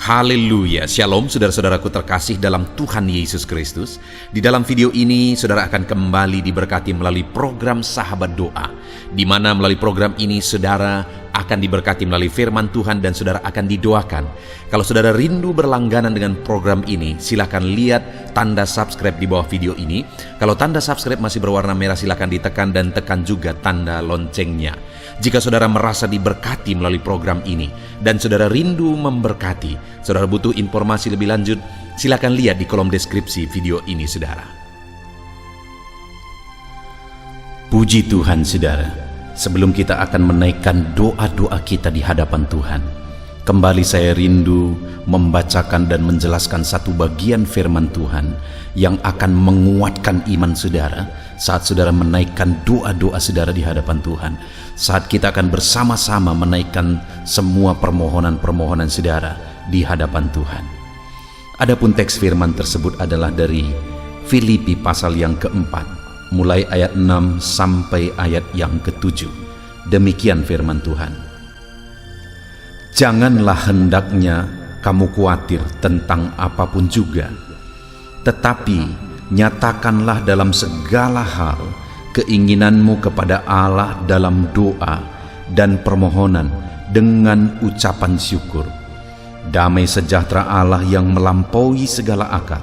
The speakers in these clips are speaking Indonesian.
Haleluya, Shalom saudara-saudaraku terkasih dalam Tuhan Yesus Kristus. Di dalam video ini saudara akan kembali diberkati melalui program Sahabat Doa, di mana melalui program ini saudara akan diberkati melalui firman Tuhan dan saudara akan didoakan. Kalau saudara rindu berlangganan dengan program ini, silakan lihat tanda subscribe di bawah video ini. Kalau tanda subscribe masih berwarna merah, silakan ditekan dan tekan juga tanda loncengnya. Jika saudara merasa diberkati melalui program ini dan saudara rindu memberkati, saudara butuh informasi lebih lanjut, silakan lihat di kolom deskripsi video ini saudara. Puji Tuhan saudara, sebelum kita akan menaikkan doa-doa kita di hadapan Tuhan, kembali saya rindu membacakan dan menjelaskan satu bagian firman Tuhan yang akan menguatkan iman saudara saat saudara menaikkan doa-doa saudara di hadapan Tuhan. Saat kita akan bersama-sama menaikkan semua permohonan-permohonan saudara di hadapan Tuhan. Adapun teks firman tersebut adalah dari Filipi pasal yang keempat, mulai ayat 6 sampai ayat yang ke-7. Demikian firman Tuhan. Janganlah hendaknya kamu khawatir tentang apapun juga, tetapi nyatakanlah dalam segala hal keinginanmu kepada Allah dalam doa dan permohonan dengan ucapan syukur. Damai sejahtera Allah yang melampaui segala akal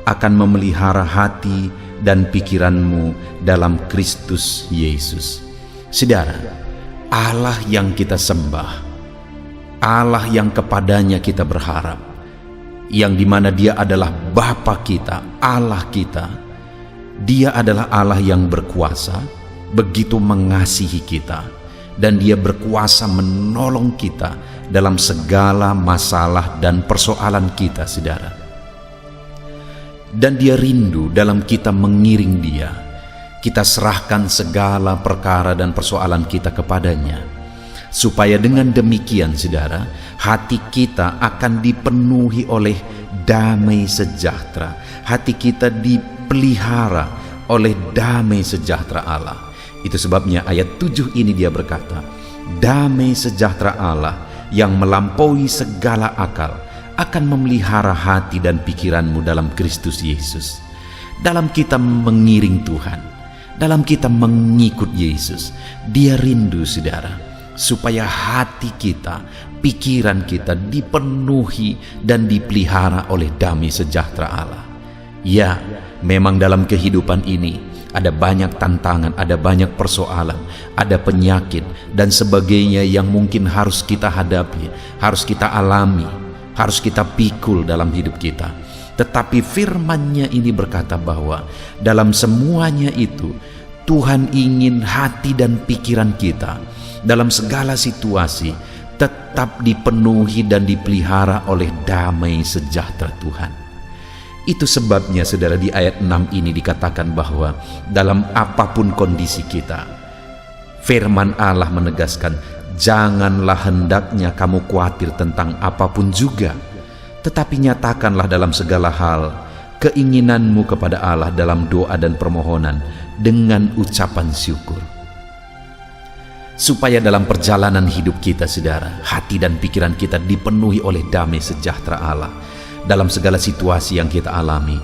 akan memelihara hati dan pikiranmu dalam Kristus Yesus. Saudara, Allah yang kita sembah, Allah yang kepadanya kita berharap, yang dimana Dia adalah Bapa kita, Allah kita. Dia adalah Allah yang berkuasa, begitu mengasihi kita, dan Dia berkuasa menolong kita dalam segala masalah dan persoalan kita, saudara. Dan Dia rindu dalam kita mengiring Dia. Kita serahkan segala perkara dan persoalan kita kepadanya, supaya dengan demikian, saudara, hati kita akan dipenuhi oleh damai sejahtera. Hati kita dipelihara oleh damai sejahtera Allah. Itu sebabnya ayat 7 ini dia berkata, damai sejahtera Allah yang melampaui segala akal akan memelihara hati dan pikiranmu dalam Kristus Yesus. Dalam kita mengiring Tuhan, dalam kita mengikut Yesus, Dia rindu saudara, supaya hati kita, pikiran kita dipenuhi dan dipelihara oleh damai sejahtera Allah. Ya, memang dalam kehidupan ini ada banyak tantangan, ada banyak persoalan, ada penyakit dan sebagainya yang mungkin harus kita hadapi, harus kita alami, harus kita pikul dalam hidup kita. Tetapi firman-Nya ini berkata bahwa dalam semuanya itu Tuhan ingin hati dan pikiran kita dalam segala situasi tetap dipenuhi dan dipelihara oleh damai sejahtera Tuhan. Itu sebabnya saudara di ayat 6 ini dikatakan bahwa dalam apapun kondisi kita, firman Allah menegaskan, janganlah hendaknya kamu khawatir tentang apapun juga, tetapi nyatakanlah dalam segala hal keinginanmu kepada Allah dalam doa dan permohonan dengan ucapan syukur. Supaya dalam perjalanan hidup kita saudara, hati dan pikiran kita dipenuhi oleh damai sejahtera Allah dalam segala situasi yang kita alami.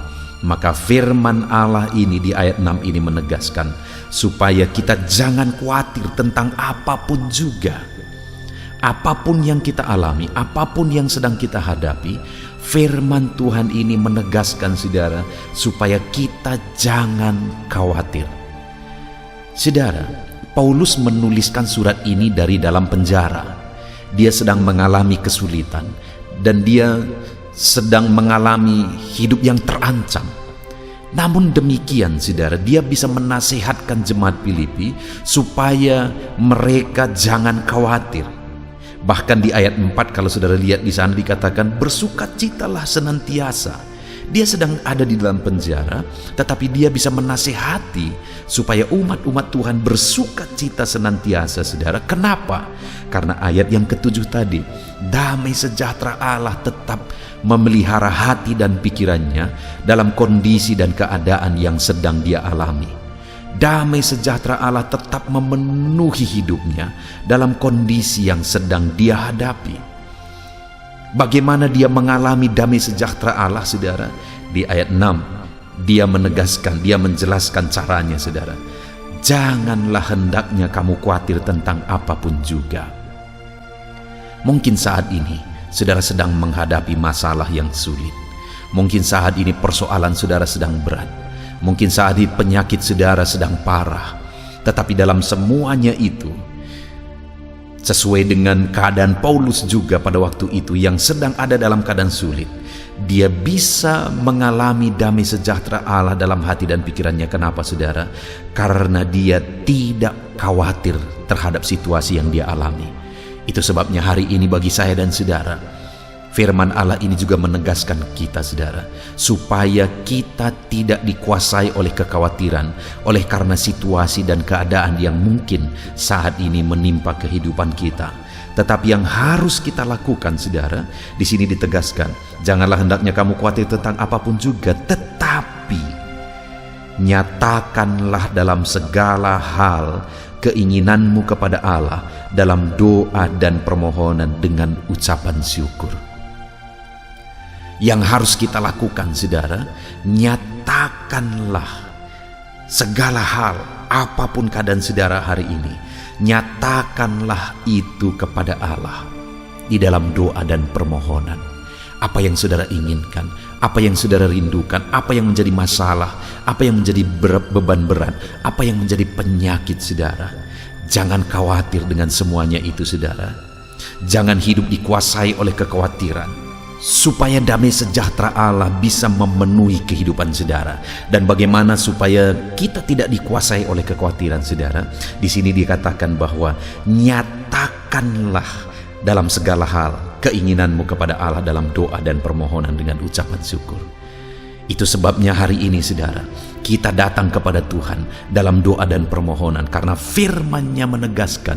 Maka firman Allah ini di ayat 6 ini menegaskan supaya kita jangan khawatir tentang apapun juga. Apapun yang kita alami, apapun yang sedang kita hadapi, firman Tuhan ini menegaskan saudara supaya kita jangan khawatir. Saudara, Paulus menuliskan surat ini dari dalam penjara. Dia sedang mengalami kesulitan dan dia sedang mengalami hidup yang terancam. Namun demikian saudara, dia bisa menasihatkan jemaat Filipi supaya mereka jangan khawatir. Bahkan di ayat 4 kalau saudara lihat di sana dikatakan bersukacitalah senantiasa. Dia sedang ada di dalam penjara, tetapi dia bisa menasihati supaya umat-umat Tuhan bersukacita senantiasa saudara. Kenapa? Karena ayat yang ke-7 tadi, damai sejahtera Allah tetap memelihara hati dan pikirannya dalam kondisi dan keadaan yang sedang dia alami. Damai sejahtera Allah tetap memenuhi hidupnya dalam kondisi yang sedang dia hadapi. Bagaimana dia mengalami damai sejahtera Allah, saudara? Di ayat 6, dia menegaskan, dia menjelaskan caranya, saudara. Janganlah hendaknya kamu khawatir tentang apapun juga. Mungkin saat ini saudara sedang menghadapi masalah yang sulit. Mungkin saat ini persoalan saudara sedang berat. Mungkin saat ini penyakit saudara sedang parah. Tetapi dalam semuanya itu, sesuai dengan keadaan Paulus juga pada waktu itu yang sedang ada dalam keadaan sulit, dia bisa mengalami damai sejahtera Allah dalam hati dan pikirannya. Kenapa, saudara? Karena dia tidak khawatir terhadap situasi yang dia alami. Itu sebabnya hari ini bagi saya dan saudara, firman Allah ini juga menegaskan kita, saudara, supaya kita tidak dikuasai oleh kekhawatiran oleh karena situasi dan keadaan yang mungkin saat ini menimpa kehidupan kita. Tetapi yang harus kita lakukan, saudara, di sini ditegaskan, janganlah hendaknya kamu khawatir tentang apapun juga, tetapi nyatakanlah dalam segala hal keinginanmu kepada Allah dalam doa dan permohonan dengan ucapan syukur. Yang harus kita lakukan, saudara, nyatakanlah segala hal, apapun keadaan saudara hari ini, nyatakanlah itu kepada Allah di dalam doa dan permohonan. Apa yang saudara inginkan, apa yang saudara rindukan, apa yang menjadi masalah, apa yang menjadi beban berat, apa yang menjadi penyakit saudara. Jangan khawatir dengan semuanya itu, saudara. Jangan hidup dikuasai oleh kekhawatiran, supaya damai sejahtera Allah bisa memenuhi kehidupan saudara. Dan bagaimana supaya kita tidak dikuasai oleh kekhawatiran, saudara? Di sini dikatakan bahwa nyatakanlah dalam segala hal keinginanmu kepada Allah dalam doa dan permohonan dengan ucapan syukur. Itu sebabnya hari ini, saudara, kita datang kepada Tuhan dalam doa dan permohonan, karena firman-Nya menegaskan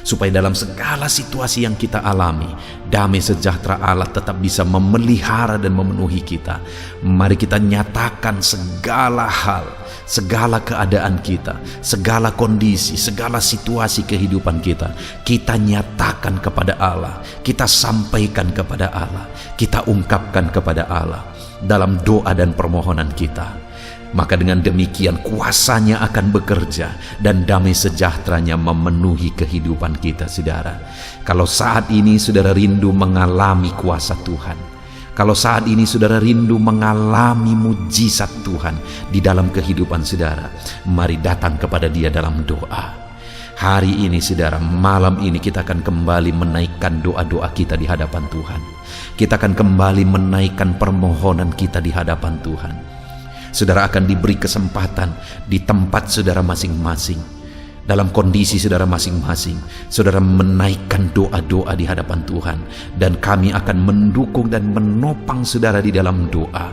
supaya dalam segala situasi yang kita alami, damai sejahtera Allah tetap bisa memelihara dan memenuhi kita. Mari kita nyatakan segala hal, segala keadaan kita, segala kondisi, segala situasi kehidupan kita, kita nyatakan kepada Allah, kita sampaikan kepada Allah, kita ungkapkan kepada Allah dalam doa dan permohonan kita. Maka dengan demikian kuasa-Nya akan bekerja dan damai sejahtera-Nya memenuhi kehidupan kita, saudara. Kalau saat ini saudara rindu mengalami kuasa Tuhan, kalau saat ini saudara rindu mengalami mujizat Tuhan di dalam kehidupan saudara, mari datang kepada Dia dalam doa. Hari ini, saudara, malam ini kita akan kembali menaikkan doa-doa kita di hadapan Tuhan. Kita akan kembali menaikkan permohonan kita di hadapan Tuhan. Saudara akan diberi kesempatan di tempat saudara masing-masing, dalam kondisi saudara masing-masing, saudara menaikkan doa-doa di hadapan Tuhan, dan kami akan mendukung dan menopang saudara di dalam doa.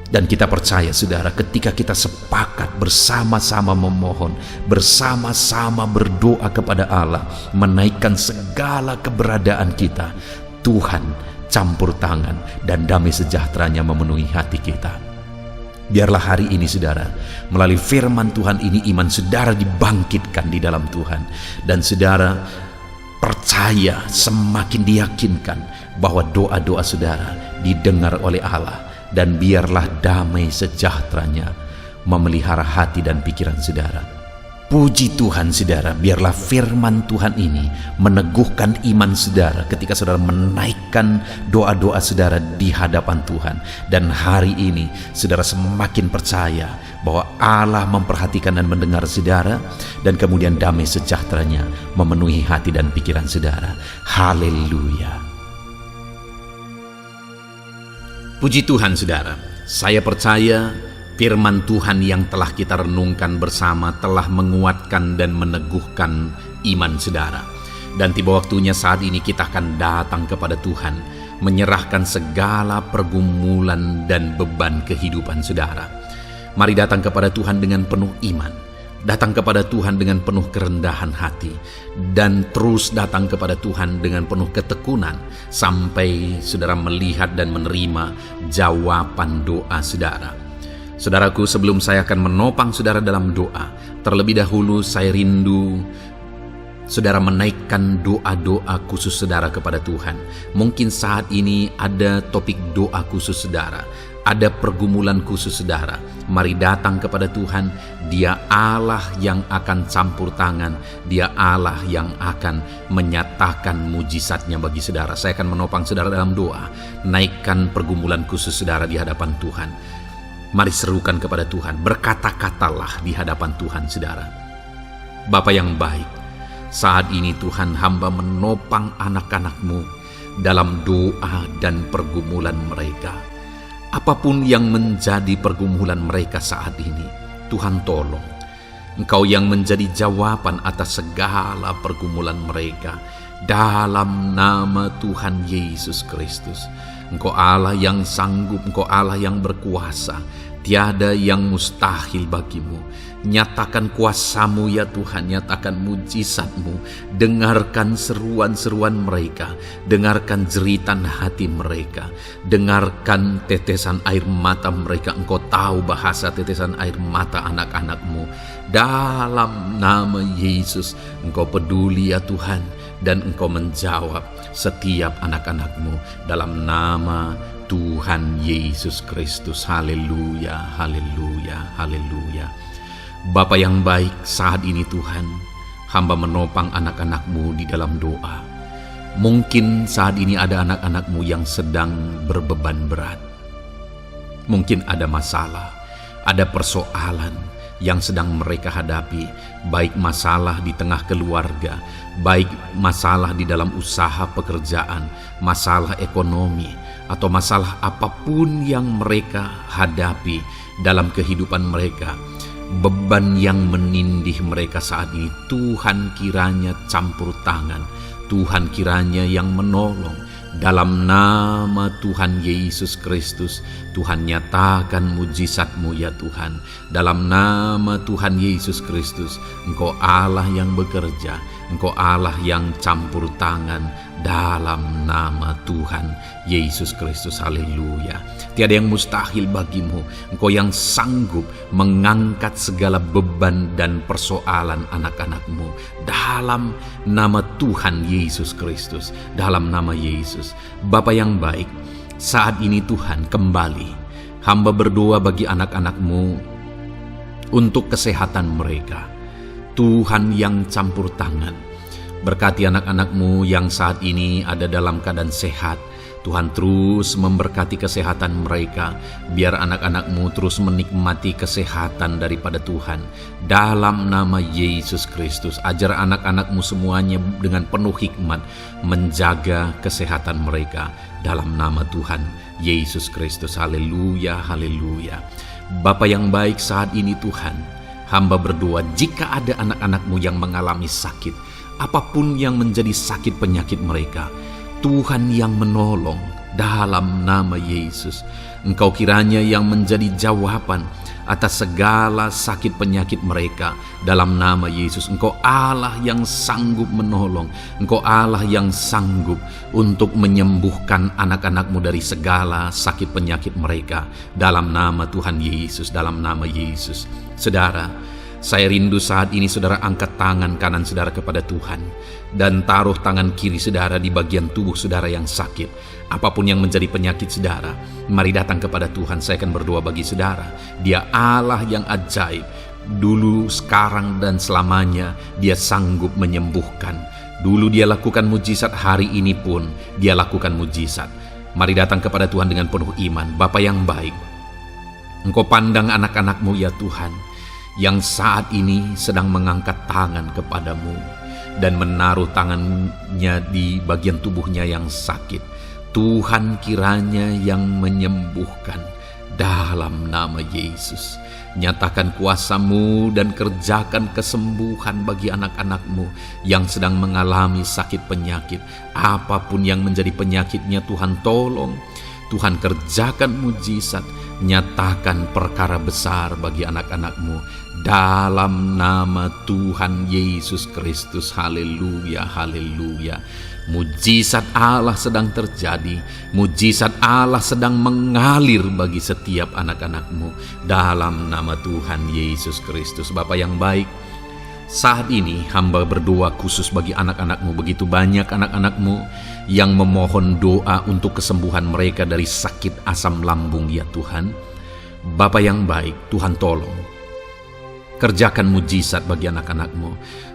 Dan kita percaya, saudara, ketika kita sepakat bersama-sama memohon, bersama-sama berdoa kepada Allah, menaikkan segala keberadaan kita, Tuhan campur tangan dan damai sejahtera-Nya memenuhi hati kita. Biarlah hari ini, saudara, melalui firman Tuhan ini iman saudara dibangkitkan di dalam Tuhan, dan saudara percaya, semakin diyakinkan bahwa doa-doa saudara didengar oleh Allah, dan biarlah damai sejahtera-Nya memelihara hati dan pikiran saudara. Puji Tuhan, saudara, biarlah firman Tuhan ini meneguhkan iman saudara ketika saudara menaikkan doa-doa saudara di hadapan Tuhan. Dan hari ini saudara semakin percaya bahwa Allah memperhatikan dan mendengar saudara, dan kemudian damai sejahtera-Nya memenuhi hati dan pikiran saudara. Haleluya. Puji Tuhan, saudara. Saya percaya firman Tuhan yang telah kita renungkan bersama telah menguatkan dan meneguhkan iman saudara. Dan tiba waktunya saat ini kita akan datang kepada Tuhan, menyerahkan segala pergumulan dan beban kehidupan saudara. Mari datang kepada Tuhan dengan penuh iman, datang kepada Tuhan dengan penuh kerendahan hati, dan terus datang kepada Tuhan dengan penuh ketekunan sampai saudara melihat dan menerima jawaban doa saudara. Saudaraku, sebelum saya akan menopang saudara dalam doa, terlebih dahulu saya rindu Saudara menaikkan doa-doa khusus saudara kepada Tuhan. Mungkin saat ini ada topik doa khusus saudara, ada pergumulan khusus saudara. Mari datang kepada Tuhan. Dia Allah yang akan campur tangan. Dia Allah yang akan menyatakan mujizatnya bagi saudara. Saya akan menopang saudara dalam doa. Naikkan pergumulan khusus saudara di hadapan Tuhan. Mari serukan kepada Tuhan. Berkata-katalah di hadapan Tuhan saudara. Bapa yang baik, saat ini Tuhan, hamba menopang anak-anak-Mu dalam doa dan pergumulan mereka. Apapun yang menjadi pergumulan mereka saat ini, Tuhan tolong. Engkau yang menjadi jawaban atas segala pergumulan mereka. Dalam nama Tuhan Yesus Kristus. Engkau Allah yang sanggup, Engkau Allah yang berkuasa. Tiada yang mustahil bagimu. Nyatakan kuasa-Mu ya Tuhan, nyatakan mujizat-Mu. Dengarkan seruan-seruan mereka, dengarkan jeritan hati mereka, dengarkan tetesan air mata mereka. Engkau tahu bahasa tetesan air mata anak-anak-Mu. Dalam nama Yesus, Engkau peduli ya Tuhan, dan Engkau menjawab setiap anak-anak-Mu dalam nama Tuhan Yesus Kristus. Haleluya, haleluya, haleluya. Bapa yang baik, saat ini Tuhan, hamba menopang anak-anak-Mu di dalam doa. Mungkin saat ini ada anak-anak-Mu yang sedang berbeban berat. Mungkin ada masalah, ada persoalan yang sedang mereka hadapi, baik masalah di tengah keluarga, baik masalah di dalam usaha pekerjaan, masalah ekonomi, atau masalah apapun yang mereka hadapi dalam kehidupan mereka. Beban yang menindih mereka saat ini, Tuhan kiranya campur tangan, Tuhan kiranya yang menolong. Dalam nama Tuhan Yesus Kristus, Tuhan nyatakan mujizat-Mu ya Tuhan. Dalam nama Tuhan Yesus Kristus, Engkau Allah yang bekerja, Engkau Allah yang campur tangan. Dalam nama Tuhan Yesus Kristus, haleluya. Tiada yang mustahil bagimu. Engkau yang sanggup mengangkat segala beban dan persoalan anak-anak-Mu. Dalam nama Tuhan Yesus Kristus, dalam nama Yesus. Bapa yang baik, saat ini Tuhan kembali hamba berdoa bagi anak-anak-Mu untuk kesehatan mereka. Tuhan yang campur tangan, berkati anak-anak-Mu yang saat ini ada dalam keadaan sehat. Tuhan terus memberkati kesehatan mereka. Biar anak-anak-Mu terus menikmati kesehatan daripada Tuhan. Dalam nama Yesus Kristus, ajar anak-anak-Mu semuanya dengan penuh hikmat menjaga kesehatan mereka. Dalam nama Tuhan Yesus Kristus, haleluya, haleluya. Bapa yang baik, saat ini Tuhan, hamba berdoa jika ada anak-anak-Mu yang mengalami sakit, apapun yang menjadi sakit penyakit mereka, Tuhan yang menolong. Dalam nama Yesus, Engkau kiranya yang menjadi jawaban atas segala sakit penyakit mereka. Dalam nama Yesus, Engkau Allah yang sanggup menolong. Engkau Allah yang sanggup untuk menyembuhkan anak-anak-Mu dari segala sakit penyakit mereka. Dalam nama Tuhan Yesus, dalam nama Yesus. Saudara, saya rindu saat ini saudara angkat tangan kanan saudara kepada Tuhan dan taruh tangan kiri saudara di bagian tubuh saudara yang sakit. Apapun yang menjadi penyakit saudara, mari datang kepada Tuhan. Saya akan berdoa bagi saudara. Dia Allah yang ajaib. Dulu, sekarang, dan selamanya Dia sanggup menyembuhkan. Dulu Dia lakukan mujizat, hari ini pun Dia lakukan mujizat. Mari datang kepada Tuhan dengan penuh iman. Bapa yang baik, Engkau pandang anak-anak-Mu ya Tuhan, yang saat ini sedang mengangkat tangan kepadamu dan menaruh tangannya di bagian tubuhnya yang sakit. Tuhan kiranya yang menyembuhkan dalam nama Yesus. Nyatakan kuasa-Mu dan kerjakan kesembuhan bagi anak-anak-Mu yang sedang mengalami sakit penyakit. Apapun yang menjadi penyakitnya, Tuhan tolong. Tuhan kerjakan mujizat, nyatakan perkara besar bagi anak-anak-Mu dalam nama Tuhan Yesus Kristus. Haleluya, haleluya. Mujizat Allah sedang terjadi, mujizat Allah sedang mengalir bagi setiap anak-anak-Mu dalam nama Tuhan Yesus Kristus. Bapa yang baik, Saat ini hamba berdoa khusus bagi anak-anak-Mu. Begitu banyak anak-anak-Mu yang memohon doa untuk kesembuhan mereka dari sakit asam lambung ya Tuhan. Bapa yang baik, Tuhan tolong kerjakan mujizat bagi anak-anak-Mu.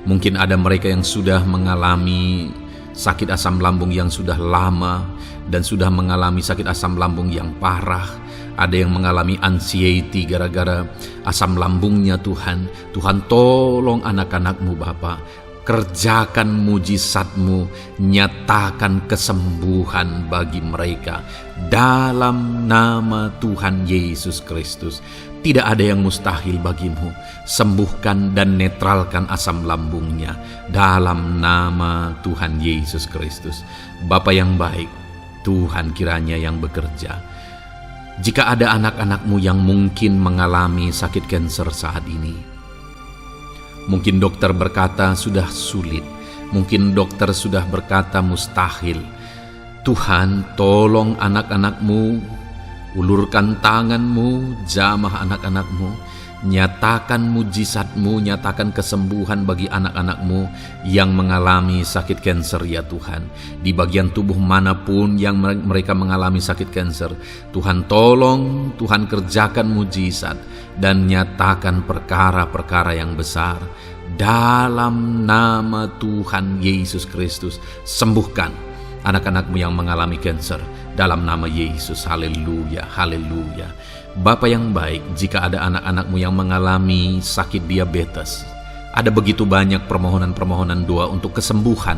Mungkin ada mereka yang sudah mengalami sakit asam lambung yang sudah lama dan sudah mengalami sakit asam lambung yang parah. Ada yang mengalami anxiety gara-gara asam lambungnya Tuhan. Tuhan tolong anak-anak-Mu Bapa. Kerjakan mujizat-Mu, nyatakan kesembuhan bagi mereka. Dalam nama Tuhan Yesus Kristus. Tidak ada yang mustahil bagi-Mu. Sembuhkan dan netralkan asam lambungnya. Dalam nama Tuhan Yesus Kristus. Bapa yang baik, Tuhan kiranya yang bekerja. Jika ada anak-anak-Mu yang mungkin mengalami sakit kanker saat ini, mungkin dokter berkata sudah sulit, mungkin dokter sudah berkata mustahil. Tuhan, tolong anak-anak-Mu, ulurkan tangan-Mu, jamah anak-anak-Mu, nyatakan mujizat-Mu, nyatakan kesembuhan bagi anak-anak-Mu yang mengalami sakit kanker ya Tuhan. Di bagian tubuh manapun yang mereka mengalami sakit kanker, Tuhan tolong, Tuhan kerjakan mujizat dan nyatakan perkara-perkara yang besar. Dalam nama Tuhan Yesus Kristus, sembuhkan anak-anak-Mu yang mengalami kanker. Dalam nama Yesus, haleluya, haleluya. Bapa yang baik, jika ada anak-anak-Mu yang mengalami sakit diabetes, ada begitu banyak permohonan-permohonan doa untuk kesembuhan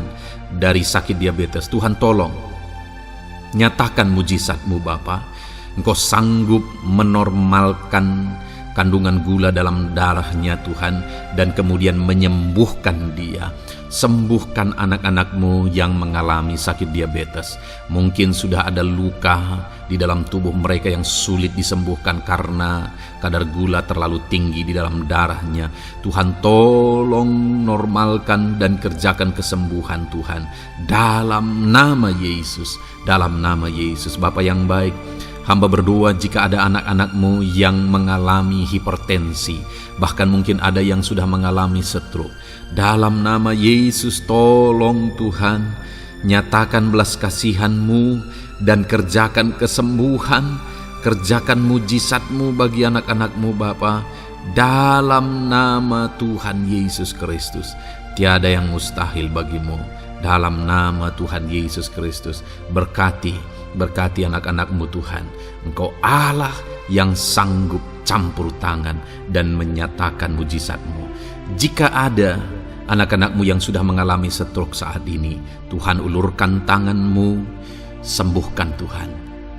dari sakit diabetes. Tuhan tolong, nyatakan mujizat-Mu Bapa. Engkau sanggup menormalkan kandungan gula dalam darahnya Tuhan, dan kemudian menyembuhkan dia. Sembuhkan anak-anak-Mu yang mengalami sakit diabetes. Mungkin sudah ada luka di dalam tubuh mereka yang sulit disembuhkan karena kadar gula terlalu tinggi di dalam darahnya. Tuhan tolong normalkan dan kerjakan kesembuhan Tuhan. Dalam nama Yesus, dalam nama Yesus. Bapa yang baik, hamba berdoa jika ada anak-anak-Mu yang mengalami hipertensi, bahkan mungkin ada yang sudah mengalami stroke. Dalam nama Yesus, tolong Tuhan, nyatakan belas kasihan-Mu dan kerjakan kesembuhan, kerjakan mujizat-Mu bagi anak-anak-Mu Bapa. Dalam nama Tuhan Yesus Kristus, tiada yang mustahil bagi-Mu. Dalam nama Tuhan Yesus Kristus, berkati anak-anak-Mu Tuhan. Engkau Allah yang sanggup campur tangan dan menyatakan mujizat-Mu. Jika ada anak-anak-Mu yang sudah mengalami stroke saat ini, Tuhan ulurkan tangan-Mu, sembuhkan Tuhan.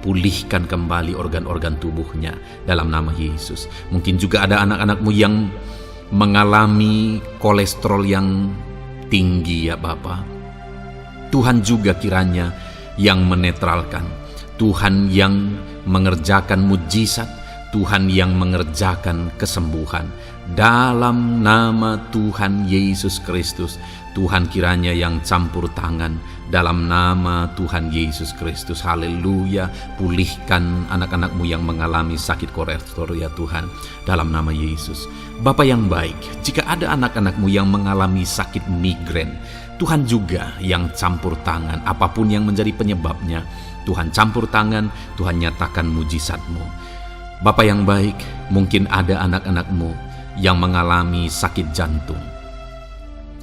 Pulihkan kembali organ-organ tubuhnya dalam nama Yesus. Mungkin juga ada anak-anak-Mu yang mengalami kolesterol yang tinggi ya Bapa. Tuhan juga kiranya yang menetralkan, Tuhan yang mengerjakan mujizat, Tuhan yang mengerjakan kesembuhan. Dalam nama Tuhan Yesus Kristus, Tuhan kiranya yang campur tangan. Dalam nama Tuhan Yesus Kristus, haleluya. Pulihkan anak-anak-Mu yang mengalami sakit kolesterol ya Tuhan, dalam nama Yesus. Bapa yang baik, jika ada anak-anak-Mu yang mengalami sakit migrain, Tuhan juga yang campur tangan. Apapun yang menjadi penyebabnya, Tuhan campur tangan, Tuhan nyatakan mujizat-Mu. Bapa yang baik, mungkin ada anak-anak-Mu yang mengalami sakit jantung.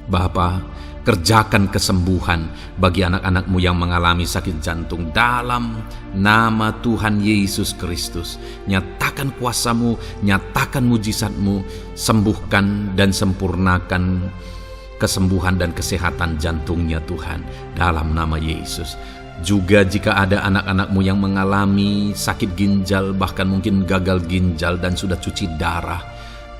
Bapa, kerjakan kesembuhan bagi anak-anak-Mu yang mengalami sakit jantung. Dalam nama Tuhan Yesus Kristus, nyatakan kuasa-Mu, nyatakan mujizat-Mu, sembuhkan dan sempurnakan kesembuhan dan kesehatan jantungnya Tuhan, dalam nama Yesus. Juga jika ada anak-anak-Mu yang mengalami sakit ginjal, bahkan mungkin gagal ginjal dan sudah cuci darah,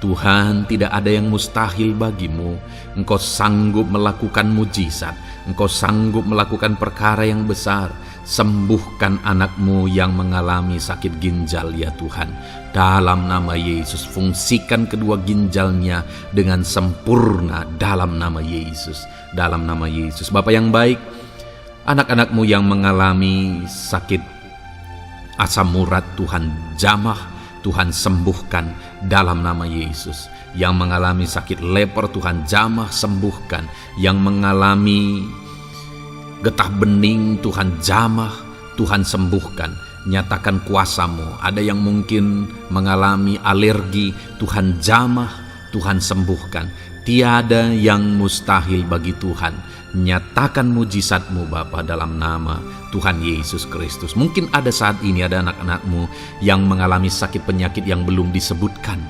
Tuhan, tidak ada yang mustahil bagi-Mu. Engkau sanggup melakukan mujizat, Engkau sanggup melakukan perkara yang besar. Sembuhkan anak-Mu yang mengalami sakit ginjal ya Tuhan. Dalam nama Yesus, fungsikan kedua ginjalnya dengan sempurna dalam nama Yesus. Dalam nama Yesus. Bapa yang baik, anak-anak-Mu yang mengalami sakit asam urat, Tuhan jamah, Tuhan sembuhkan dalam nama Yesus. Yang mengalami sakit leper, Tuhan jamah sembuhkan. Yang mengalami getah bening, Tuhan jamah, Tuhan sembuhkan. Nyatakan kuasa-Mu. Ada yang mungkin mengalami alergi, Tuhan jamah, Tuhan sembuhkan. Tiada yang mustahil bagi Tuhan. Nyatakan mujizat-Mu Bapa dalam nama Tuhan Yesus Kristus. Mungkin ada saat ini ada anak-anak-Mu yang mengalami sakit penyakit yang belum disebutkan.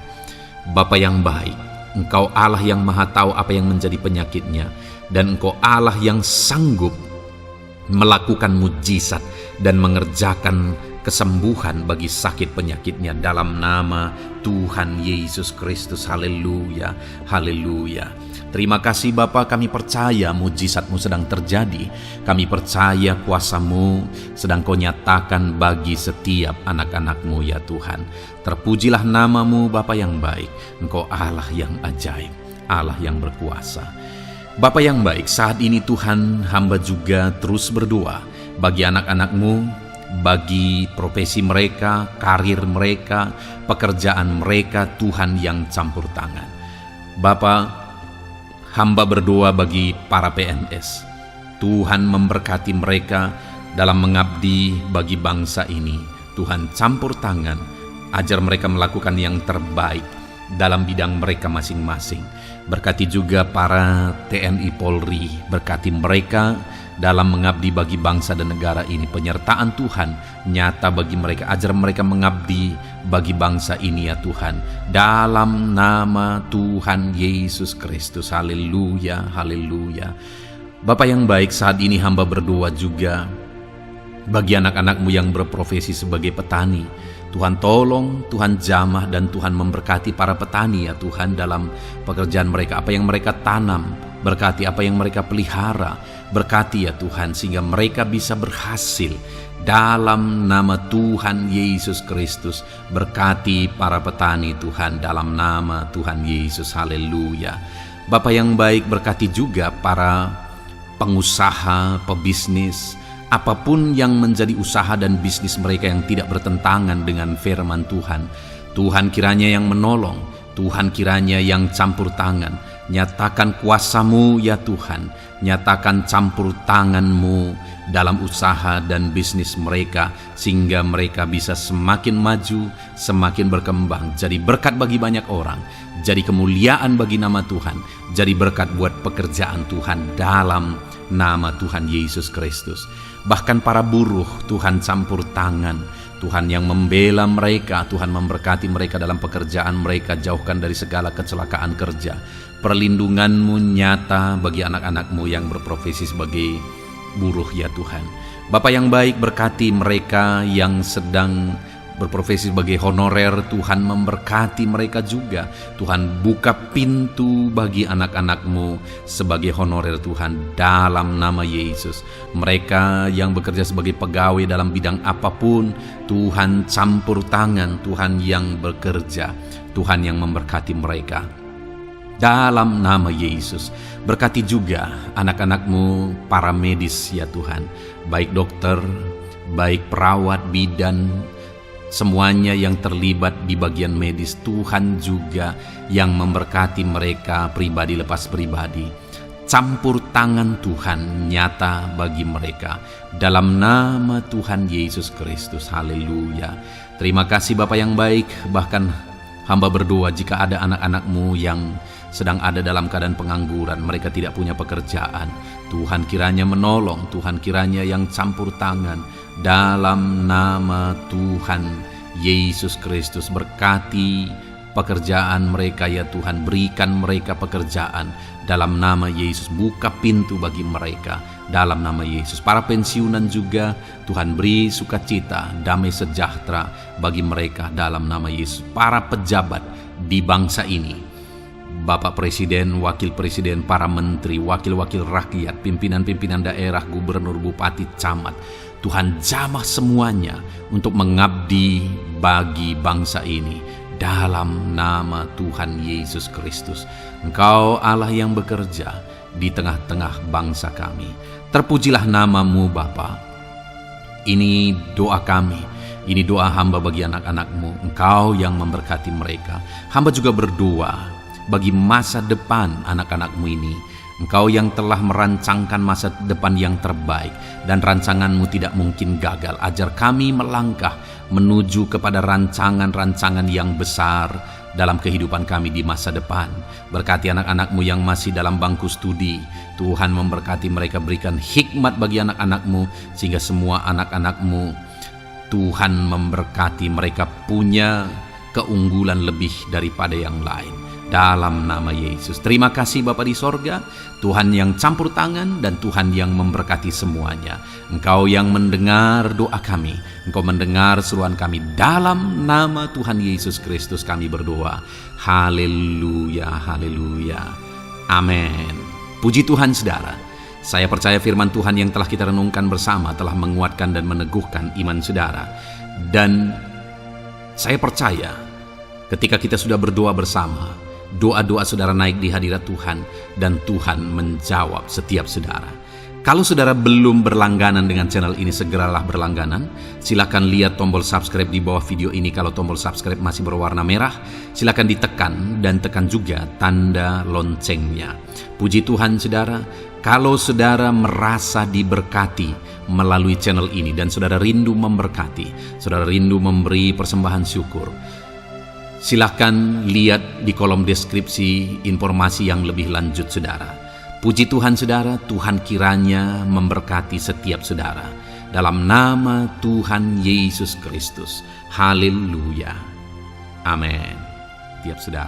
Bapa yang baik, Engkau Allah yang maha tahu apa yang menjadi penyakitnya. Dan Engkau Allah yang sanggup melakukan mujizat dan mengerjakan kesembuhan bagi sakit penyakitnya dalam nama Tuhan Yesus Kristus. Haleluya, haleluya. Terima kasih Bapa, kami percaya mujizat-Mu sedang terjadi. Kami percaya kuasa-Mu sedang Kau nyatakan bagi setiap anak-anak-Mu ya Tuhan. Terpujilah nama-Mu Bapa yang baik. Engkau Allah yang ajaib, Allah yang berkuasa. Bapa yang baik, saat ini Tuhan, hamba juga terus berdoa bagi anak-anak-Mu, bagi profesi mereka, karir mereka, pekerjaan mereka, Tuhan yang campur tangan. Bapa, hamba berdoa bagi para PNS. Tuhan memberkati mereka dalam mengabdi bagi bangsa ini. Tuhan campur tangan, ajar mereka melakukan yang terbaik dalam bidang mereka masing-masing. Berkati juga para TNI Polri, berkati mereka dalam mengabdi bagi bangsa dan negara ini. Penyertaan Tuhan nyata bagi mereka, ajar mereka mengabdi bagi bangsa ini ya Tuhan, dalam nama Tuhan Yesus Kristus. Haleluya, haleluya. Bapa yang baik, saat ini hamba berdoa juga bagi anak-anak-Mu yang berprofesi sebagai petani. Tuhan tolong, Tuhan jamah, dan Tuhan memberkati para petani ya Tuhan dalam pekerjaan mereka. Apa yang mereka tanam, berkati apa yang mereka pelihara, berkati ya Tuhan, sehingga mereka bisa berhasil dalam nama Tuhan Yesus Kristus. Berkati para petani Tuhan dalam nama Tuhan Yesus. Haleluya. Bapa yang baik, berkati juga para pengusaha, pebisnis, apapun yang menjadi usaha dan bisnis mereka yang tidak bertentangan dengan firman Tuhan. Tuhan kiranya yang menolong, Tuhan kiranya yang campur tangan. Nyatakan kuasa-Mu ya Tuhan, nyatakan campur tangan-Mu dalam usaha dan bisnis mereka, sehingga mereka bisa semakin maju, semakin berkembang, jadi berkat bagi banyak orang, jadi kemuliaan bagi nama Tuhan, jadi berkat buat pekerjaan Tuhan dalam nama Tuhan Yesus Kristus. Bahkan para buruh, Tuhan campur tangan, Tuhan yang membela mereka, Tuhan memberkati mereka dalam pekerjaan mereka, jauhkan dari segala kecelakaan kerja. Perlindungan-Mu nyata bagi anak-anak-Mu yang berprofesi sebagai buruh ya Tuhan. Bapa yang baik, berkati mereka yang sedang berprofesi sebagai honorer, Tuhan memberkati mereka juga. Tuhan buka pintu bagi anak-anak-Mu sebagai honorer Tuhan dalam nama Yesus. Mereka yang bekerja sebagai pegawai dalam bidang apapun, Tuhan campur tangan, Tuhan yang bekerja, Tuhan yang memberkati mereka dalam nama Yesus. Berkati juga anak-anak-Mu para medis ya Tuhan, baik dokter, baik perawat, bidan, semuanya yang terlibat di bagian medis, Tuhan juga yang memberkati mereka pribadi lepas pribadi. Campur tangan Tuhan nyata bagi mereka dalam nama Tuhan Yesus Kristus. Haleluya. Terima kasih Bapa yang baik. Bahkan hamba berdoa jika ada anak-anak-Mu yang sedang ada dalam keadaan pengangguran, mereka tidak punya pekerjaan, Tuhan kiranya menolong, Tuhan kiranya yang campur tangan dalam nama Tuhan Yesus Kristus. Berkati pekerjaan mereka ya Tuhan, berikan mereka pekerjaan dalam nama Yesus. Buka pintu bagi mereka dalam nama Yesus. Para pensiunan juga Tuhan beri sukacita, damai sejahtera bagi mereka dalam nama Yesus. Para pejabat di bangsa ini, Bapak Presiden, Wakil Presiden, para menteri, wakil-wakil rakyat, pimpinan-pimpinan daerah, gubernur, bupati, camat, Tuhan jamah semuanya untuk mengabdi bagi bangsa ini dalam nama Tuhan Yesus Kristus. Engkau Allah yang bekerja di tengah-tengah bangsa kami. Terpujilah nama-Mu Bapa. Ini doa kami Ini doa hamba bagi anak-anak-Mu, Engkau yang memberkati mereka. Hamba juga berdoa bagi masa depan anak-anak-Mu ini. Engkau yang telah merancangkan masa depan yang terbaik, dan rancangan-Mu tidak mungkin gagal. Ajar kami melangkah menuju kepada rancangan-rancangan yang besar dalam kehidupan kami di masa depan. Berkati anak-anak-Mu yang masih dalam bangku studi. Tuhan memberkati mereka, berikan hikmat bagi anak-anak-Mu, sehingga semua anak-anak-Mu, Tuhan memberkati mereka punya keunggulan lebih daripada yang lain. Dalam nama Yesus. Terima kasih Bapa di sorga, Tuhan yang campur tangan dan Tuhan yang memberkati semuanya. Engkau yang mendengar doa kami, Engkau mendengar seruan kami. Dalam nama Tuhan Yesus Kristus kami berdoa. Haleluya, haleluya. Amin. Puji Tuhan saudara. Saya percaya firman Tuhan yang telah kita renungkan bersama telah menguatkan dan meneguhkan iman saudara. Dan saya percaya ketika kita sudah berdoa bersama, doa-doa saudara naik di hadirat Tuhan, dan Tuhan menjawab setiap saudara. Kalau saudara belum berlangganan dengan channel ini, segeralah berlangganan. Silakan lihat tombol subscribe di bawah video ini. Kalau tombol subscribe masih berwarna merah, silakan ditekan dan tekan juga tanda loncengnya. Puji Tuhan saudara, kalau saudara merasa diberkati melalui channel ini dan saudara rindu memberkati, saudara rindu memberi persembahan syukur, silahkan lihat di kolom deskripsi informasi yang lebih lanjut saudara. Puji Tuhan saudara, Tuhan kiranya memberkati setiap saudara. Dalam nama Tuhan Yesus Kristus. Haleluya. Amin. Tiap saudara.